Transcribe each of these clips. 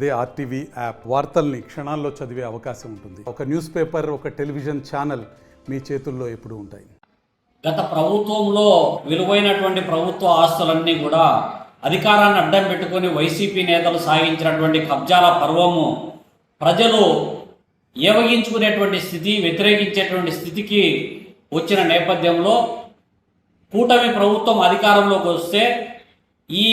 అదే RTV app వార్తల్ని క్షణాల్లో చదివే అవకాశం ఉంటుంది. ఒక న్యూస్ పేపర్, ఒక టెలివిజన్ ఛానల్ మీ చేతుల్లో ఎప్పుడూ ఉంటాయి. గత ప్రభుత్వంలో విలువైనటువంటి ప్రభుత్వ ఆస్తులన్నీ కూడా అధికారాన్ని అడ్డం పెట్టుకొని వైసీపీ నేతలు సాగించినటువంటి కబ్జాల పర్వము ప్రజలు ఏవగించుకునేటువంటి స్థితి, వ్యతిరేకించేటువంటి స్థితికి వచ్చిన నేపథ్యంలో కూటమి ప్రభుత్వం అధికారంలోకి వస్తే ఈ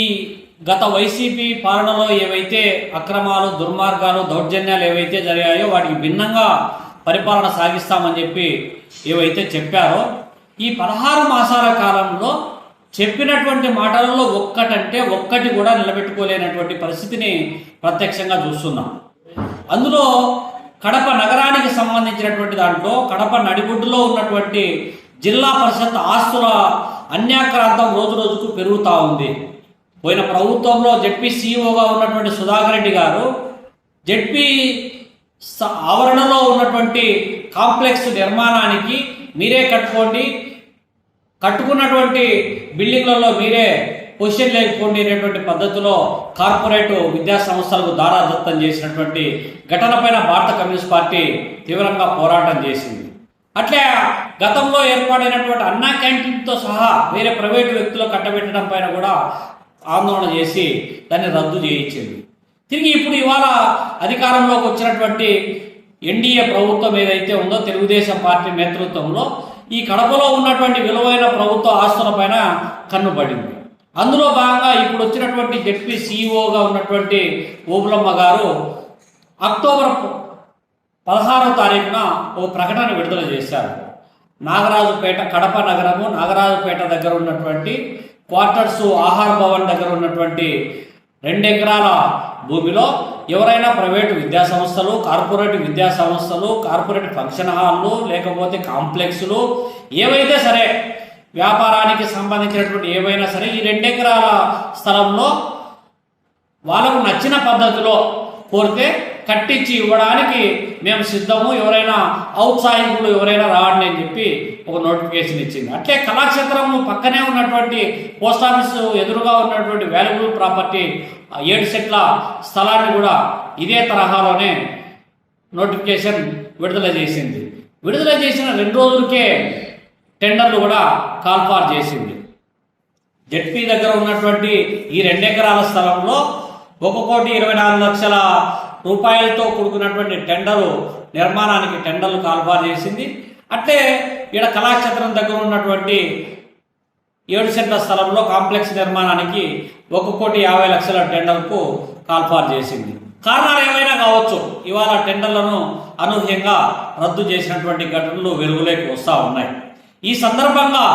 గత వైసీపీ పాలనలో ఏవైతే అక్రమాలు, దుర్మార్గాలు, దౌర్జన్యాలు ఏవైతే జరిగాయో వాటికి భిన్నంగా పరిపాలన సాగిస్తామని చెప్పి ఏవైతే చెప్పారో ఈ 16 మాసాల కాలంలో చెప్పినటువంటి మాటలలో ఒక్కటంటే ఒక్కటి కూడా నిలబెట్టుకోలేనటువంటి పరిస్థితిని ప్రత్యక్షంగా చూస్తున్నాం. అందులో కడప నగరానికి సంబంధించినటువంటి దాంట్లో కడప నడిబొడ్డులో ఉన్నటువంటి జిల్లా పరిషత్ ఆస్తుల అన్యాక్రాంతం రోజు రోజుకు పెరుగుతూ ఉంది. పోయిన ప్రభుత్వంలో జెడ్పీ సీఈఓగా ఉన్నటువంటి సుధాకర్ రెడ్డి గారు జెడ్పీ ఆవరణలో ఉన్నటువంటి కాంప్లెక్స్ నిర్మాణానికి మీరే కట్టుకోండి, కట్టుకున్నటువంటి బిల్డింగ్లలో మీరే పొజిషన్ లేకపోండి అనేటువంటి పద్ధతిలో కార్పొరేట్ విద్యా సంస్థలకు దారాదత్తం చేసినటువంటి ఘటనపైన భారత కమ్యూనిస్ట్ పార్టీ తీవ్రంగా పోరాటం చేసింది. అట్లే గతంలో ఏర్పాటైనటువంటి అన్నా క్యాంటీన్తో సహా వేరే ప్రైవేటు వ్యక్తులు కట్టబెట్టడం పైన కూడా ఆందోళన చేసి దాన్ని రద్దు చేయించింది. తిరిగి ఇప్పుడు ఇవాళ అధికారంలోకి వచ్చినటువంటి ఎన్డీఏ ప్రభుత్వం ఏదైతే ఉందో తెలుగుదేశం పార్టీ నేతృత్వంలో ఈ కడపలో ఉన్నటువంటి విలువైన ప్రభుత్వ ఆస్తులపైన కన్నుపడింది. అందులో భాగంగా ఇప్పుడు వచ్చినటువంటి జెడ్పీ సీఈఓగా ఉన్నటువంటి ఓబులమ్మ గారు అక్టోబర్ 16వ తారీఖున ఓ ప్రకటన విడుదల చేశారు. నాగరాజుపేట, కడప నగరము నాగరాజుపేట దగ్గర ఉన్నటువంటి క్వార్టర్స్ ఆహార భవన్ దగ్గర ఉన్నటువంటి 2 ఎకరాల భూమిలో ఎవరైనా ప్రైవేటు విద్యా సంస్థలు, కార్పొరేట్ విద్యా సంస్థలు, కార్పొరేట్ ఫంక్షన్ హాళ్ళు, లేకపోతే కాంప్లెక్స్లు ఏవైతే సరే వ్యాపారానికి సంబంధించినటువంటి ఏవైనా సరే ఈ 2 ఎకరాల స్థలంలో వాళ్ళకు నచ్చిన పద్ధతిలో కోరితే కట్టించి ఇవ్వడానికి మేము సిద్ధము, ఎవరైనా ఔత్సాహికులు ఎవరైనా రావండి అని చెప్పి ఒక నోటిఫికేషన్ ఇచ్చింది. అట్లే కళాక్షేత్రం పక్కనే ఉన్నటువంటి పోస్ట్ ఆఫీసు ఎదురుగా ఉన్నటువంటి వాల్యుబుల్ ప్రాపర్టీ 7 సెట్ల స్థలాన్ని కూడా ఇదే తరహాలోనే నోటిఫికేషన్ విడుదల చేసింది. విడుదల చేసిన 2 రోజులకే టెండర్లు కూడా కాల్ఫార్ చేసింది. జెడ్పీ దగ్గర ఉన్నటువంటి ఈ 2 ఎకరాల స్థలంలో 1,24,00,000 రూపాయలతో కూడుకున్నటువంటి టెండరు నిర్మాణానికి టెండర్లు కాల్ఫార్ చేసింది. అట్లే ఈడ కళాక్షేత్రం దగ్గర ఉన్నటువంటి 7 సెంట్ల స్థలంలో కాంప్లెక్స్ నిర్మాణానికి 1,50,00,000 టెండర్కు కాల్ఫార్ చేసింది. కారణాలు ఏమైనా కావచ్చు, ఇవాళ టెండర్లను అనూహ్యంగా రద్దు చేసినటువంటి ఘటనలు వెలుగులోకి వస్తూ ఉన్నాయి. ఈ సందర్భంగా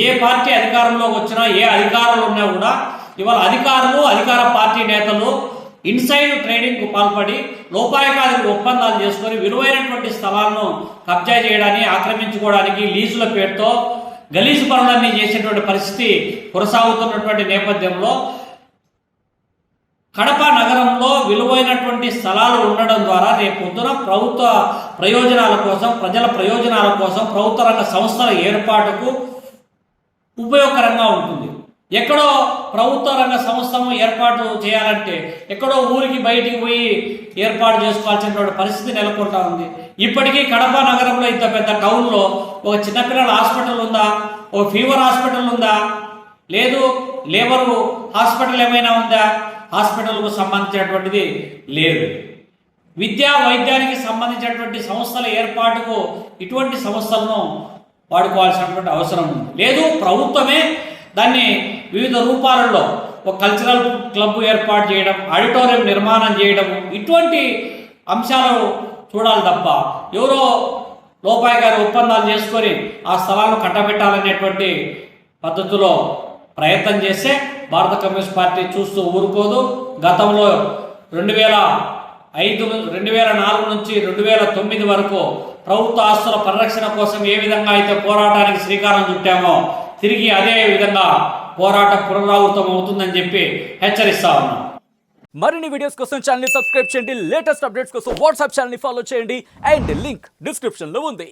ఏ పార్టీ అధికారంలోకి వచ్చినా, ఏ అధికారులు ఉన్నా కూడా ఇవాళ అధికారులు, అధికార పార్టీ నేతలు ఇన్సైడ్ ట్రేడింగ్కు పాల్పడి లోపాయకాలకు ఒప్పందాలు చేసుకొని విలువైనటువంటి స్థలాలను కబ్జా చేయడానికి, ఆక్రమించుకోవడానికి లీజుల పేరుతో గలీజు పనులన్నీ చేసేటువంటి పరిస్థితి కొనసాగుతున్నటువంటి నేపథ్యంలో కడప నగరంలో విలువైనటువంటి స్థలాలు ఉండడం ద్వారా రేపు పొద్దున ప్రభుత్వ ప్రయోజనాల కోసం, ప్రజల ప్రయోజనాల కోసం ప్రభుత్వ రంగ సంస్థల ఏర్పాటుకు ఉపయోగకరంగా ఉంటుంది. ఎక్కడో ప్రభుత్వ రంగ సంస్థను ఏర్పాటు చేయాలంటే ఎక్కడో ఊరికి బయటికి పోయి ఏర్పాటు చేసుకోవాల్సినటువంటి పరిస్థితి నెలకొంటా ఉంది. ఇప్పటికీ కడప నగరంలో ఇంత పెద్ద టౌన్లో ఒక చిన్నపిల్లల హాస్పిటల్ ఉందా, ఒక ఫీవర్ హాస్పిటల్ ఉందా, లేదు లేబరు హాస్పిటల్ ఏమైనా ఉందా? హాస్పిటల్కు సంబంధించినటువంటిది లేదు. విద్యా వైద్యానికి సంబంధించినటువంటి సంస్థల ఏర్పాటుకు ఇటువంటి సంస్థలను వాడుకోవాల్సినటువంటి అవసరం ఉంది. లేదు ప్రభుత్వమే దాన్ని వివిధ రూపాలలో ఒక కల్చరల్ క్లబ్ ఏర్పాటు చేయడం, ఆడిటోరియం నిర్మాణం చేయడం, ఇటువంటి అంశాలు చూడాలి తప్ప ఎవరో లోపాయి గారు ఒప్పందాలు చేసుకొని ఆ స్థలాలను కట్టబెట్టాలనేటువంటి పద్ధతిలో ప్రయత్నం చేస్తే భారత కమ్యూనిస్ట్ పార్టీ చూస్తూ ఊరుకోదు. గతంలో 2004 నుంచి 2009 వరకు ప్రభుత్వ ఆస్తుల పరిరక్షణ కోసం ఏ విధంగా అయితే పోరాటానికి శ్రీకారం చుట్టామో తిరిగి అదే విధంగా పోరాటం పునరావృతం అవుతుందని చెప్పి హెచ్చరిస్తా ఉన్నాం. మరిన్ని వీడియోస్ కోసం ఛానల్ ని సబ్స్క్రైబ్ చేయండి, లేటెస్ట్ అప్డేట్స్ కోసం వాట్సాప్ ఛానల్ ని ఫాలో చేయండి అండ్ లింక్ డిస్క్రిప్షన్ లో ఉంది.